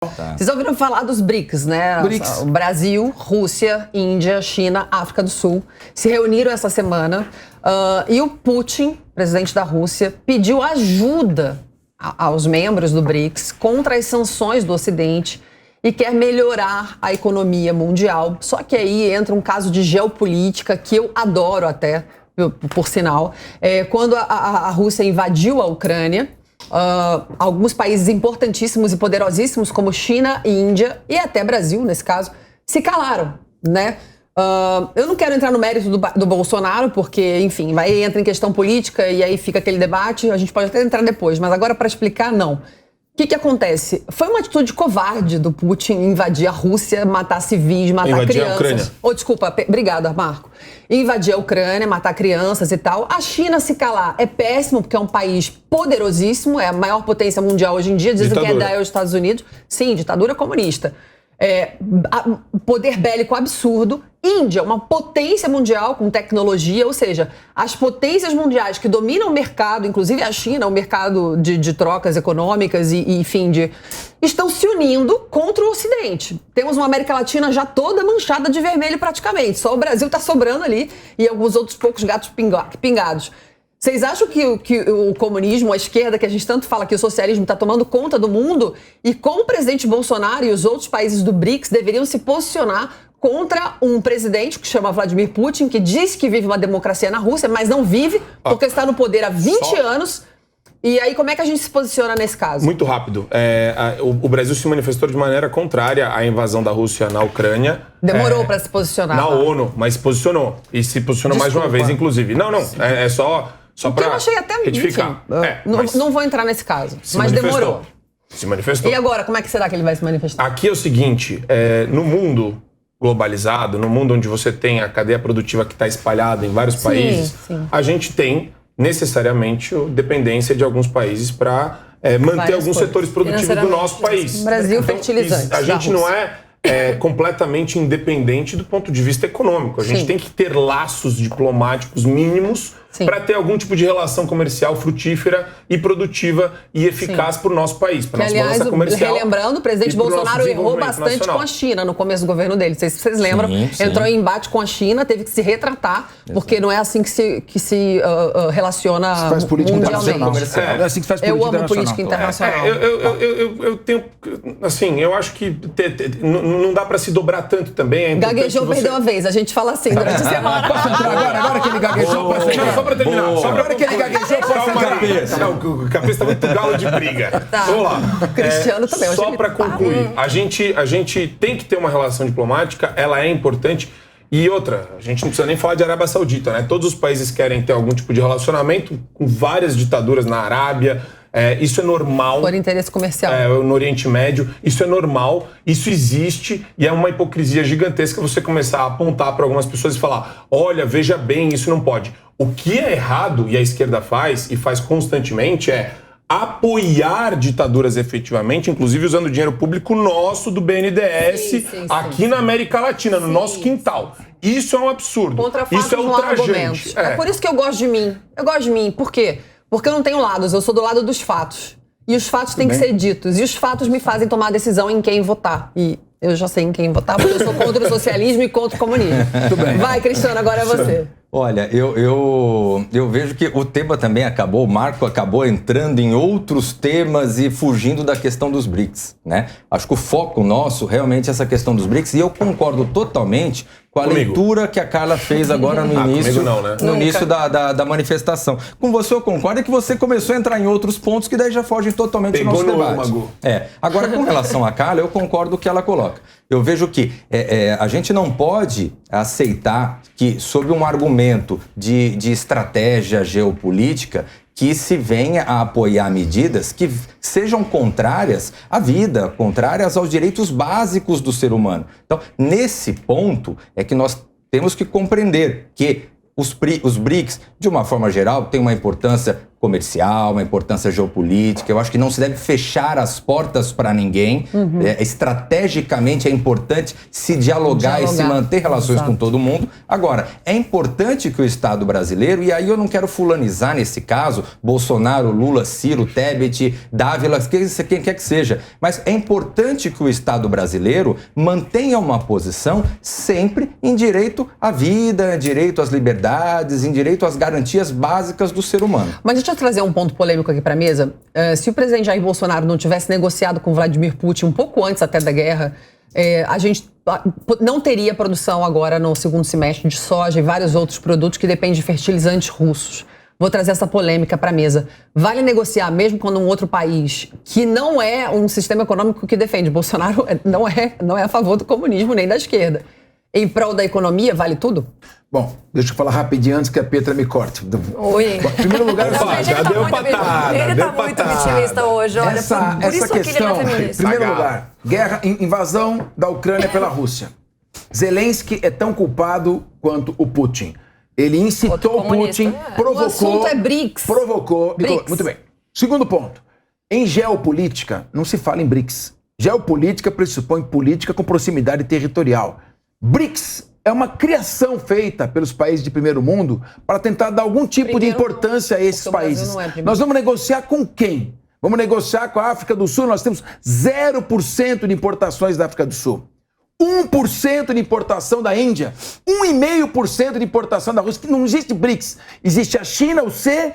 Tá. Vocês ouviram falar dos BRICS, né? BRICS. Brasil, Rússia, Índia, China, África do Sul se reuniram essa semana e o Putin, presidente da Rússia, pediu ajuda aos membros do BRICS contra as sanções do Ocidente e quer melhorar a economia mundial. Só que aí entra um caso de geopolítica que eu adoro até, por sinal. Quando a Rússia invadiu a Ucrânia, alguns países importantíssimos e poderosíssimos como China e Índia, e até Brasil nesse caso, se calaram, né? Eu não quero entrar no mérito do Bolsonaro, porque, enfim, entra em questão política e aí fica aquele debate, a gente pode até entrar depois, mas agora para explicar, não. O que acontece? Foi uma atitude covarde do Putin invadir a Rússia, matar civis, matar crianças. A Ucrânia. Desculpa, obrigada, Marco. Invadir a Ucrânia, matar crianças e tal. A China se calar é péssimo, porque é um país poderosíssimo, é a maior potência mundial hoje em dia, dizem que é os Estados Unidos. Sim, ditadura comunista. Poder bélico absurdo. Índia, uma potência mundial com tecnologia, ou seja, as potências mundiais que dominam o mercado, inclusive a China, o mercado de trocas econômicas estão se unindo contra o Ocidente. Temos uma América Latina já toda manchada de vermelho praticamente, só o Brasil está sobrando ali e alguns outros poucos gatos pingados. Vocês acham que o comunismo, a esquerda, que a gente tanto fala que o socialismo está tomando conta do mundo, e com o presidente Bolsonaro e os outros países do BRICS deveriam se posicionar contra um presidente que chama Vladimir Putin, que diz que vive uma democracia na Rússia, mas não vive, porque está no poder há 20 anos. E aí, como é que a gente se posiciona nesse caso? Muito rápido. O Brasil se manifestou de maneira contrária à invasão da Rússia na Ucrânia. Demorou para se posicionar. Na ONU, mas se posicionou. E se posicionou mais de uma vez, inclusive. Não, é só para eu achei até retificar. Não vou entrar nesse caso, mas demorou. Se manifestou. E agora, como é que será que ele vai se manifestar? Aqui é o seguinte, no mundo globalizado, no mundo onde você tem a cadeia produtiva que está espalhada em vários países, a gente tem necessariamente dependência de alguns países para manter alguns setores produtivos do nosso país. Brasil, então, fertilizantes. A gente não é completamente independente do ponto de vista econômico. A gente tem que ter laços diplomáticos mínimos para ter algum tipo de relação comercial frutífera e produtiva e eficaz para o nosso país, para a nossa balança comercial. Relembrando, o presidente Bolsonaro errou bastante com a China no começo do governo dele. Não sei se vocês lembram. Entrou em embate com a China, teve que se retratar, porque não é assim que se relaciona mundialmente. Faz política internacional. É assim que faz política internacional. Eu amo política internacional. Eu tenho... Assim, eu acho que não dá para se dobrar tanto também. Gaguejou, perdeu a vez. A gente fala assim durante a semana. Posso entrar agora que ele gaguejou? Só pra terminar. Só pra hora que ele gaguejou, posso entrar. O Capês tá muito galo de briga. Vamos lá. O Cristiano também. Só pra concluir. A gente tem que ter uma relação diplomática, ela é importante. E outra, a gente não precisa nem falar de Arábia Saudita, né? Todos os países querem ter algum tipo de relacionamento com várias ditaduras na Arábia. Isso é normal. Por interesse comercial. No Oriente Médio. Isso é normal, isso existe e é uma hipocrisia gigantesca você começar a apontar para algumas pessoas e falar: olha, veja bem, isso não pode. O que é errado, e a esquerda faz, e faz constantemente, é apoiar ditaduras efetivamente, inclusive usando dinheiro público nosso do BNDES aqui na América Latina, no nosso quintal. Isso é um absurdo. Isso é ultrajante. É por isso que eu gosto de mim. Eu gosto de mim. Por quê? Porque eu não tenho lados, eu sou do lado dos fatos. E os fatos têm que ser ditos. E os fatos me fazem tomar a decisão em quem votar. E eu já sei em quem votar, porque eu sou contra o socialismo e contra o comunismo. Vai, Cristiano, agora é você. Olha, eu vejo que o tema também o Marco acabou entrando em outros temas e fugindo da questão dos BRICS, né? Acho que o foco nosso realmente é essa questão dos BRICS, e eu concordo totalmente com a leitura que a Carla fez agora no início, no início da manifestação. Com você eu concordo, é que você começou a entrar em outros pontos que daí já fogem totalmente do nosso debate. Agora, com relação à Carla, eu concordo com o que ela coloca. Eu vejo que a gente não pode aceitar que, sob um argumento de estratégia geopolítica, que se venha a apoiar medidas que sejam contrárias à vida, contrárias aos direitos básicos do ser humano. Então, nesse ponto é que nós temos que compreender que os BRICS, de uma forma geral, têm uma importância comercial, uma importância geopolítica. Eu acho que não se deve fechar as portas para ninguém. Estrategicamente é importante se dialogar e se manter relações com todo mundo. Agora, é importante que o Estado brasileiro, e aí eu não quero fulanizar nesse caso, Bolsonaro, Lula, Ciro, Tebet, Dávila, quem quer que seja, mas é importante que o Estado brasileiro mantenha uma posição sempre em direito à vida, em direito às liberdades, em direito às garantias básicas do ser humano. Mas deixa eu trazer um ponto polêmico aqui para a mesa. Se o presidente Jair Bolsonaro não tivesse negociado com Vladimir Putin um pouco antes até da guerra, a gente não teria produção agora no segundo semestre de soja e vários outros produtos que dependem de fertilizantes russos. Vou trazer essa polêmica para a mesa. Vale negociar mesmo quando um outro país, que não é um sistema econômico que defende, Bolsonaro não é a favor do comunismo nem da esquerda, em prol da economia, vale tudo? Bom, deixa eu falar rapidinho antes que a Petra me corte. Oi. Bom, em primeiro lugar, Já deu patada. Ele tá muito vitimista hoje, olha. Por isso essa que ele não é questão, em feminista. primeiro lugar, invasão da Ucrânia pela Rússia. Zelensky é tão culpado quanto o Putin. Ele incitou o Putin, provocou... O assunto é BRICS. Provocou... BRICS. Muito bem. Segundo ponto. Em geopolítica, não se fala em BRICS. Geopolítica pressupõe política com proximidade territorial. BRICS é uma criação feita pelos países de primeiro mundo para tentar dar algum tipo de importância a esses países. Nós vamos negociar com quem? Vamos negociar com a África do Sul. Nós temos 0% de importações da África do Sul. 1% de importação da Índia, 1,5% de importação da Rússia. Não existe BRICS. Existe a China, o C,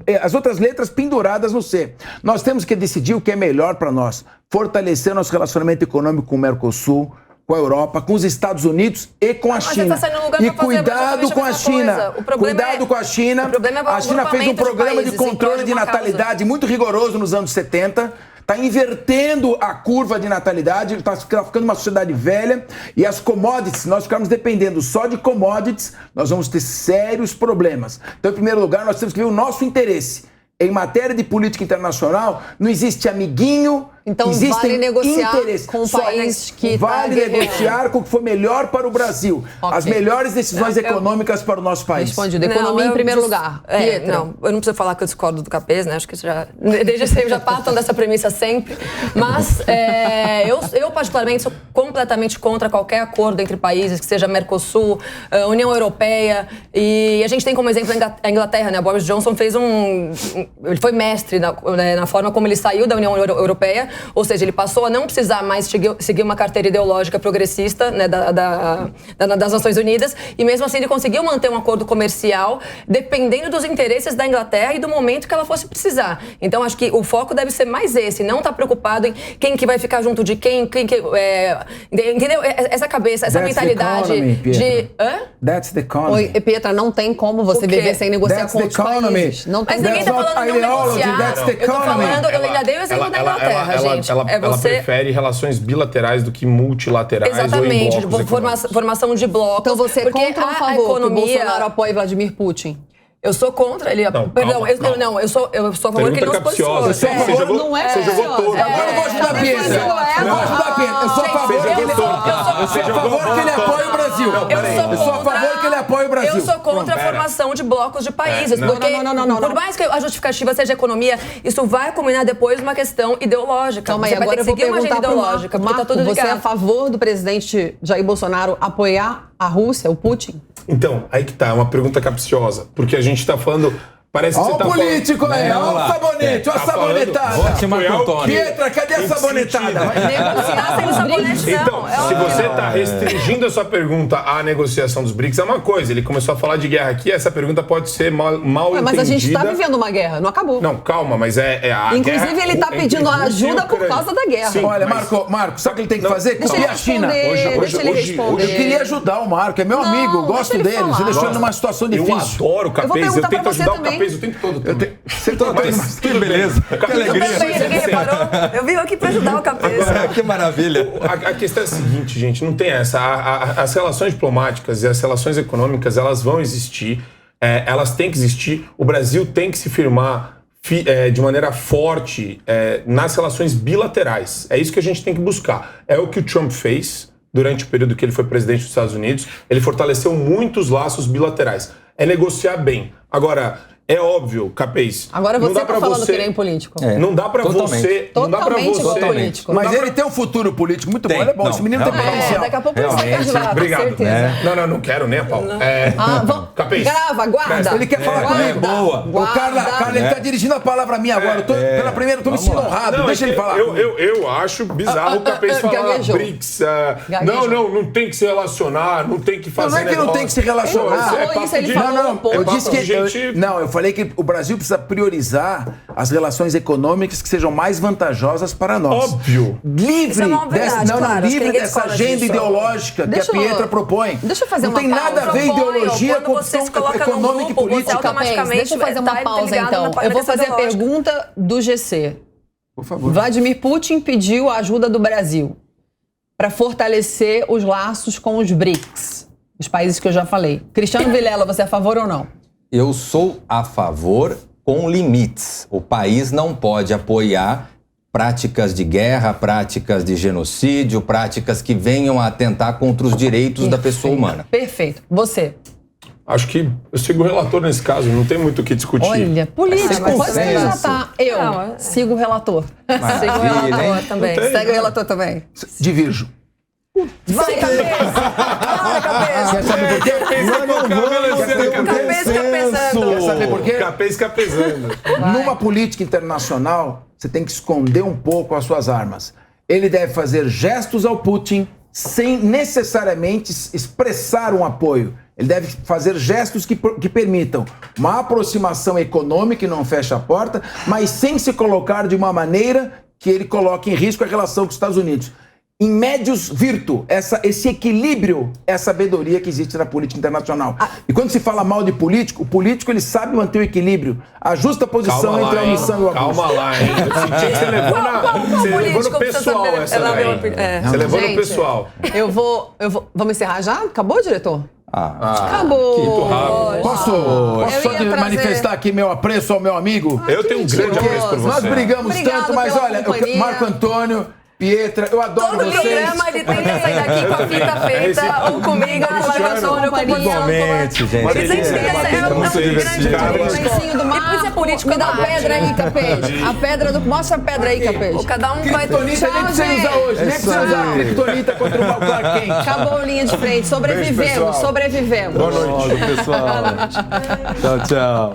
e as outras letras penduradas no C. Nós temos que decidir o que é melhor para nós. Fortalecer nosso relacionamento econômico com o Mercosul, com a Europa, com os Estados Unidos e com a China. Você tá saindo no lugar E pra fazer cuidado com a China. Cuidado com a China. O problema é a China fez um programa de controle de uma natalidade muito rigoroso nos anos 70. Está invertendo a curva de natalidade, está ficando uma sociedade velha. E as commodities, nós ficarmos dependendo só de commodities, nós vamos ter sérios problemas. Então, em primeiro lugar, nós temos que ver o nosso interesse. Em matéria de política internacional, não existe amiguinho, então existem vale negociar interesses. com o país que vale negociar com o que for melhor para o Brasil. Okay. As melhores decisões econômicas para o nosso país. Respondido. Economia em primeiro lugar. Não, eu não preciso falar que eu discordo do Capês, né? Acho que isso já... Desde sempre já partam dessa premissa sempre. Mas eu particularmente sou completamente contra qualquer acordo entre países, que seja Mercosul, União Europeia. E a gente tem como exemplo a Inglaterra, né? Boris Johnson fez ele foi mestre na forma como ele saiu da União Europeia, ou seja, ele passou a não precisar mais seguir uma carteira ideológica progressista, né, das Nações Unidas, e mesmo assim ele conseguiu manter um acordo comercial dependendo dos interesses da Inglaterra e do momento que ela fosse precisar. Então acho que o foco deve ser mais esse, não estar preocupado em quem que vai ficar junto de quem que... entendeu? Essa cabeça, essa mentalidade de... That's the economy. Oi, Pietra, não tem como você viver sem negociar com outros países. Não tem. Mas ninguém tá falando de não negociar. Eu tô falando, eu ainda dei o exemplo da Inglaterra, gente. Ela prefere relações bilaterais do que multilaterais. Exatamente, ou em blocos formação de blocos. Então você é contra ou a favor que o Bolsonaro apoie Vladimir Putin? Eu sou contra ele. Perdão, eu sou a favor que ele não se posicione. Você jogou todo. Agora eu vou ajudar a Pietra. Eu vou ajudar a Pietra. Eu sou a favor que ele apoie o Brasil. Eu sou a favor que ele apoie o Brasil. Eu sou contra a formação de blocos de países. Porque, por mais que a justificativa seja economia, isso vai culminar depois numa questão ideológica. Calma aí, agora eu vou perguntar para o Marco. Tá tudo você é a favor do presidente Jair Bolsonaro apoiar a Rússia, o Putin? Então, aí que tá, é uma pergunta capciosa. Porque a gente tá falando... Parece que você tá falando... Olha o político aí, olha o sabonete, olha a sabonetada. Pietra, cadê a sabonetada? Negociar sem sabonete, não. Então, se você tá restringindo a sua pergunta à negociação dos BRICS, é uma coisa. Ele começou a falar de guerra aqui, essa pergunta pode ser mal entendida. Mas a gente tá vivendo uma guerra, não acabou. Não, calma, mas é a Inclusive, guerra, ele tá pedindo ajuda por causa da guerra. Sim, olha, Marco, sabe o que ele tem que fazer? Deixa ele responder. Eu queria ajudar o Marco, é meu amigo, eu gosto dele. Você deixou ele numa situação difícil. Eu adoro o Capês, eu tento ajudar o Capês o tempo todo. Que beleza, que alegria. Eu vim aqui pra ajudar o Capês. Que maravilha. A questão é a seguinte, gente, não tem essa. As relações diplomáticas e as relações econômicas, elas vão existir, elas têm que existir. O Brasil tem que se firmar de maneira forte nas relações bilaterais. É isso que a gente tem que buscar. É o que o Trump fez durante o período que ele foi presidente dos Estados Unidos. Ele fortaleceu muitos laços bilaterais. É negociar bem. Agora, É óbvio, Capês. Agora Não você dá tá pra falando você- que nem político. Não dá pra Totalmente. você... Não dá pra Totalmente você... político. Mas ele tem um futuro político muito bom. Tem. Ele é bom. Não, Esse menino tem realmente. potencial. Daqui a pouco ele sai Realmente. candidato, com Obrigado. certeza. Não quero nem a pau. Capês. Grava, guarda. Ele quer falar Guarda, comigo. boa. O Carla, ele tá dirigindo a palavra a mim agora. Pela primeira, eu tô me sentindo honrado. Não, Deixa é ele que falar. eu acho bizarro o Capês falar Gaguejou. BRICS. Gaguejou. Não tem que se relacionar, não tem que fazer Não é que não tem que se relacionar. Ele falou isso, ele falou Não, um pouco. eu É papo disse que de gente- não, eu falei que o Brasil precisa priorizar as relações econômicas que sejam mais vantajosas para nós. Óbvio. Livre Isso é uma verdade, dessa, claro, acho que livre ninguém dessa discorda agenda disso. ideológica Deixa que a eu- Pietra propõe. deixa eu fazer não uma tem nada a pausa. ver ideologia Quando com você se opção coloca num econômica e grupo, você política. automaticamente Deixa eu fazer uma tá pausa, ligado então. na Eu vou fazer a ideológica. pergunta do GC. Por favor. Vladimir Putin pediu a ajuda do Brasil para fortalecer os laços com os BRICS, os países que eu já falei. Cristiano Vilela, você é a favor ou não? Eu sou a favor com limites. O país não pode apoiar práticas de guerra, práticas de genocídio, práticas que venham a atentar contra os direitos da pessoa humana. Perfeito. Você? Acho que eu sigo o relator nesse caso, não tem muito o que discutir. Olha, político, Mas pode consenso. candidatar. Eu Não, sigo o relator. Sigo o Maravilha, relator hein? também. Não tem. Segue o relator também. Divirjo. Vai, cabeça! Vai, cabeça! Quer saber por quê? Cabeça fica pensando. Quer saber por quê? Capês fica pesando. Numa política internacional, você tem que esconder um pouco as suas armas. Ele deve fazer gestos ao Putin sem necessariamente expressar um apoio. Ele deve fazer gestos que permitam uma aproximação econômica e não feche a porta, mas sem se colocar de uma maneira que ele coloque em risco a relação com os Estados Unidos. Em médios virtu, esse equilíbrio é a sabedoria que existe na política internacional. E quando se fala mal de político, o político ele sabe manter o equilíbrio, a justa posição Calma entre lá, a hein? omissão e o abuso. Calma lá, hein? Eu senti que você levou, Qual você levou político no precisa pessoal saber? essa Ela daí. deu uma- é. Você levou no Gente, pessoal. Eu vou. Vamos encerrar já? Acabou, diretor? Acabou. Muito rápido. Posso Eu só ia trazer- manifestar aqui meu apreço ao meu amigo? Eu tenho um grande mentiroso. apreço por Nós você. brigamos Obrigado tanto, mas pela olha, companhia. Marco Antônio, Pietra, eu adoro Todo vocês. programa ele tenta sair daqui com a fita feita, ou comigo, ou com a Antônio, com o Igualmente, gente. Eles têm que É muito divertido. Lencinho do E por isso é político Me dá a debate. pedra aí, Capês. A pedra do. Mostra a pedra aí, Capês. Cada um vai... Kryptonita nem precisa gente. usar hoje, nem precisa usar Kryptonita contra o Clark Kent. Acabou a linha de frente. Beijo, Sobrevivemos, pessoal. sobrevivemos. Boa noite, pessoal. Tchau, tchau.